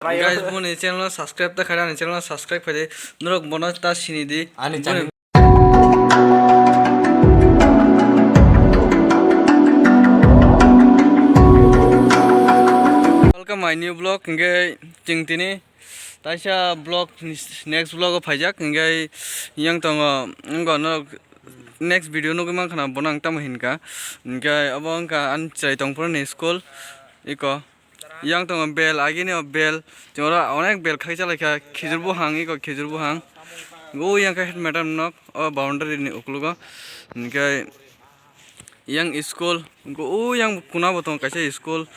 Guys, buni channel subscribe ta khara ni channel subscribe phade norok bonus ta sini di ani channel welcome my new vlog nge chingtini taisa vlog next vlog o phaijak nge yang tongo ngono next video no gman khana bonang tam hinka nge abong ka an chai tongpur ni school iko yang tongo bel agini bel jora onek bel khai chalai khijur bu hang iko khijur bu hang go yang ka madam nok o boundary ni uklugo nge yang school go yang kuna botong kaisa school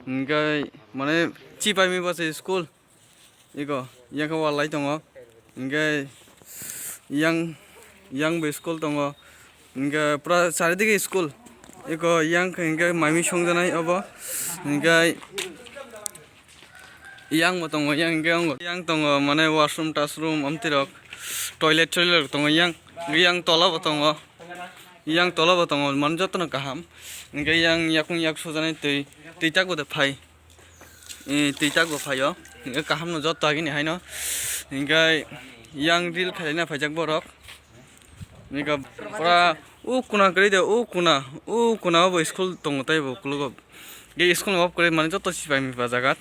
nge mane chipai mi base school iko yang ka walai tongo nge yang be school tongo nge pra saridike school iko yang nge mami songjanai obo nge yang mo tongo yang tongo mane washroom tasroom amtirok toilet tongo yang tola bo tongo yang tola bo tongo man jotno kaham nge yang yakung yak sojanai tei tak bo de phai tei tak bo phayo nge kaham no jotto agini haino nge yang reel khaina phaijak borok nge pura u kuna kari de u kuna bo school tongo tai bo klugo ge school off kore man jotto sipai mi bajagat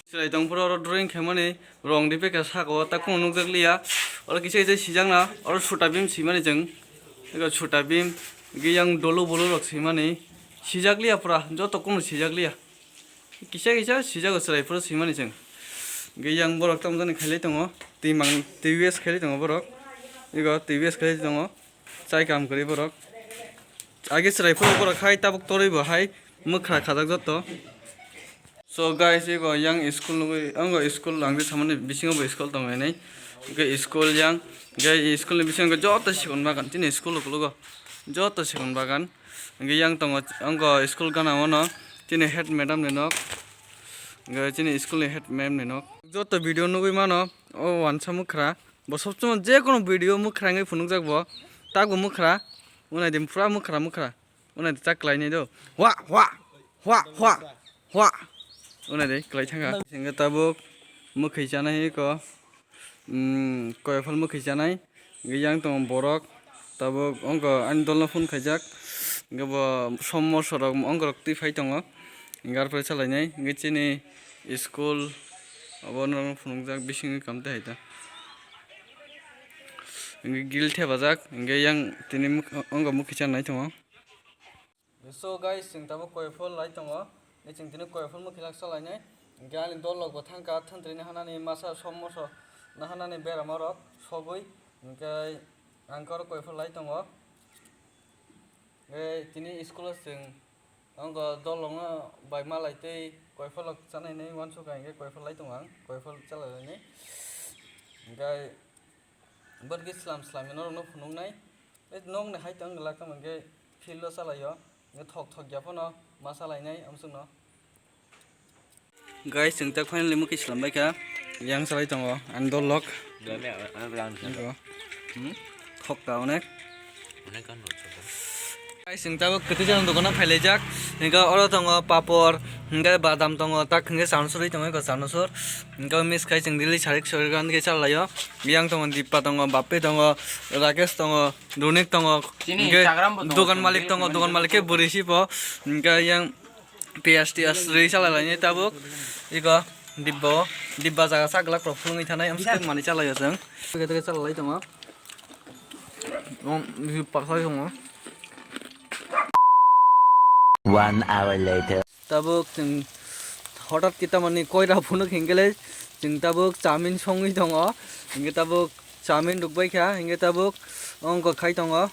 Silai tongpura oro drawing khaimani rong dipe ka sako ta kung nukjakliya oro kisa sijangna oro chuta bim simani jeng ego chuta bim ge yang dolo bolo rok simani sijakliya pura joto kung sijakliya kisa sijago silai pura simani jeng ge yang borok tamjani khailai tongo timang tvs khailai tongo borok ego tvs khailai tongo chai kam kori borok age silai pura borok hai tabuk toroi bo hai mukha khajak joto So guys, ego yang school nunggu, anggo school langdi samane bisingo bo school tongo nai, ge school yang, ge school ni bisingo joto sikon bagan, tini school lugo, joto sikon bagan, ge yang tongo anggo school kana mono, tini head madam ni nok, ge tini school ni head ma'am ni nok, joto video nunggu mano, oh wansa mukra, bo sobchoma je kono video mukra ngai phunuk jak bo, tago mukra, unai dim pura mukra, unai tak lai ni do, wa. Una deh, kelai thangga. Sehingga tabuk mukhi janai ko, koyafal mukhi janai, giyang tong borok, tabuk ongko andolna phun khajak, gabo sommo sorok ongko rokti phai tongo, ingar pore chalai nai, gichini school, abonong phunungjak bising kamte haita. Ingi gil thebajak, ingi yang tini ongko mukhi janai tongo. So guys, sing tabuk koyafal lai tongo. Nicing tini koyafal mukhi lak salai nai gali dolok bo thangka thantrini hanani masa sommoso na hanani beramorok sobui ingkai angkor koyafal lai tongo tini school sing angko dolonga bai malai tei koyafal lak chanai nei wansuka ingkai koyafal lai tongo ang koyafal chalai nei ingkai bergi slam norok no phunung nai nong ne hai tong lakam ingkai field lo chalaio thok yapono masalai nai amsungno guys sing tak finally mukhi slambai ka yang salai tongo andolok thok ta onek guys sing tabuk kiti jang dogona phailajak inga oro tongo papor inga badam tongo tak inga sansuri tongo ko sanusur inga miss khai sing dili sarik sorgan ke chalayo yang tongo dipa tongo bappe tongo rakesh tongo donik tongo dogan malik tongo dogan malik ke borisi po inga yang PST asri chalalai tabuk iko dibba jaga saglak profulungi thanai amsuk mani chalayo jeng ke chalalai tongo pakhai tongo 1 hour later tabuk jeng hotat kita mani koira phunuk hingele jeng tabuk chamin songui tongo hinge tabuk chamin rukbai kha hinge tabuk ongko khai tongo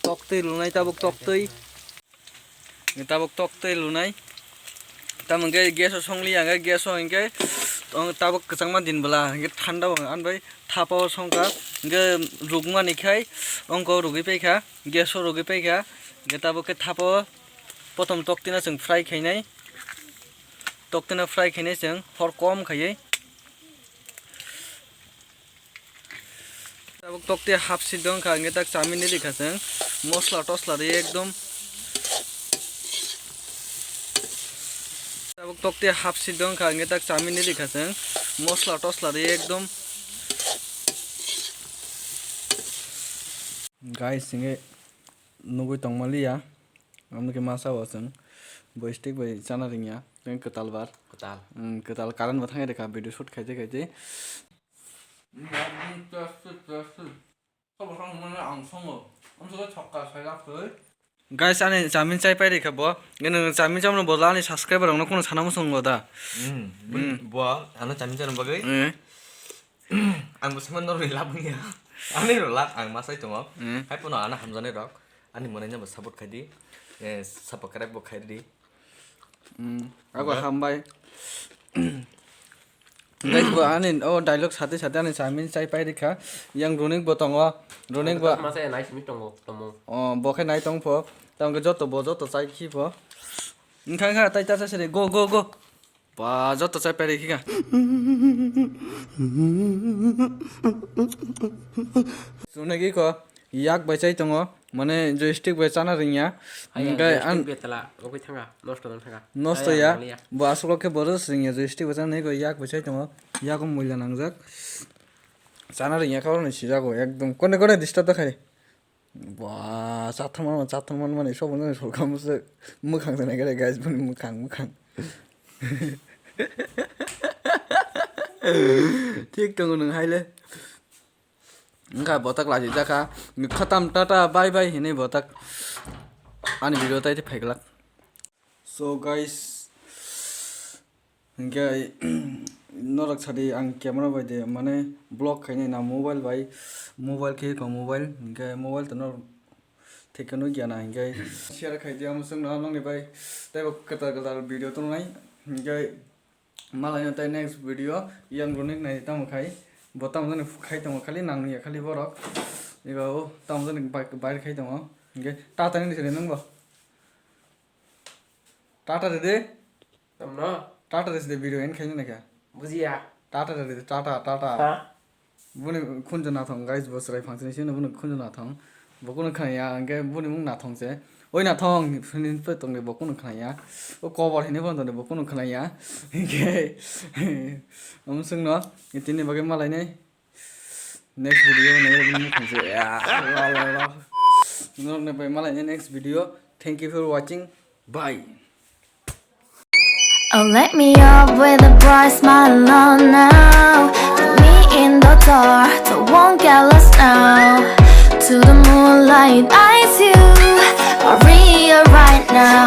toktei lunai tabuk toktei tabuk toktei lunai tamang ge geso songli anga geso inge tabuk kachangma din bala inge thanda bang anbai thapa songka inge rugma nikhai ongko rugi paikha geso rugi paikha inge tabuk ke thapa prothom toktina jeng fry khainai toktina fry khainai jeng hor kom khaiye tabuk tokte half sidong kha inge tak chamin ni likha jeng mosla tosla de ekdom Tabuk tokti hapsi dong ka ngetak chamin ni likaseng mosla tosla de ekdom guys singe nugui tongmalia amke masa waseng boistik bai chana ringya teng ketal bar ketal karan bathang rekha video shoot khaite khaite guys ane chamin chai pai rekha bo ngene chamin chamno bola ani subscriber rong kono sana musong da bo ano chamin chana bagai ang busman no labnya ani rolak ang masai tongo hai puno ana hamjane rok ani monanya bo support khadi support karak bo khadi aku hambai guys bo ani oh dialogue sate sate ani chamin chai pai rekha yang running bo tongo running bo masai nai simi tongo tomo bo khai nai tong pho tong ge joto bo joto chai khi pho khang kha tai ta se go go go ba joto chai pai rekhi ka sune gi ko yak bai chai tongo mane joystick bai chana ringya ngai an betala okai thanga nosto don thanga nosto ya bo asolo ke boros ringya joystick bai chana ko yak bai chai tongo yak ko moila nangjak chana ringya khawro ni sijago ekdom kone kone disturb da khai ba chathman mane sobon sorkam se mukhang jane gare guys bun mukhang ঠিক tongo nang haile engka botak laji jaka khatam tata bye bye hine botak ani video tai phaigla so guys engka norak chadi ang camera bai de mane block khaine na mobile ke ko mobile engka mobile to nor thekano gyana engka share khaide am sung na nang ne bai tai kata video to nai engka malai tai next video yang runik nai tam khai botam jane khai tong khali nang ya khali borok ego tam jane bair khai tong nge tata ni sele nang bo tata de tomno tata de video en khai na ka bujia tata ha bune khunjana thong guys bosrai function sine bune khunjana thong bokun khaya nge bune mung na thong se oi na thong funin pe tong de bokun khaya o cover hine bon de bokun khaya nge amsung no itini bage malai nei next video nei bune khunse ya la no ne bai malai nei next video thank you for watching bye. Oh, let me up with a bright smile on now. Put me in the dark, so won't get lost now. To the moonlight, eyes you, Maria right now.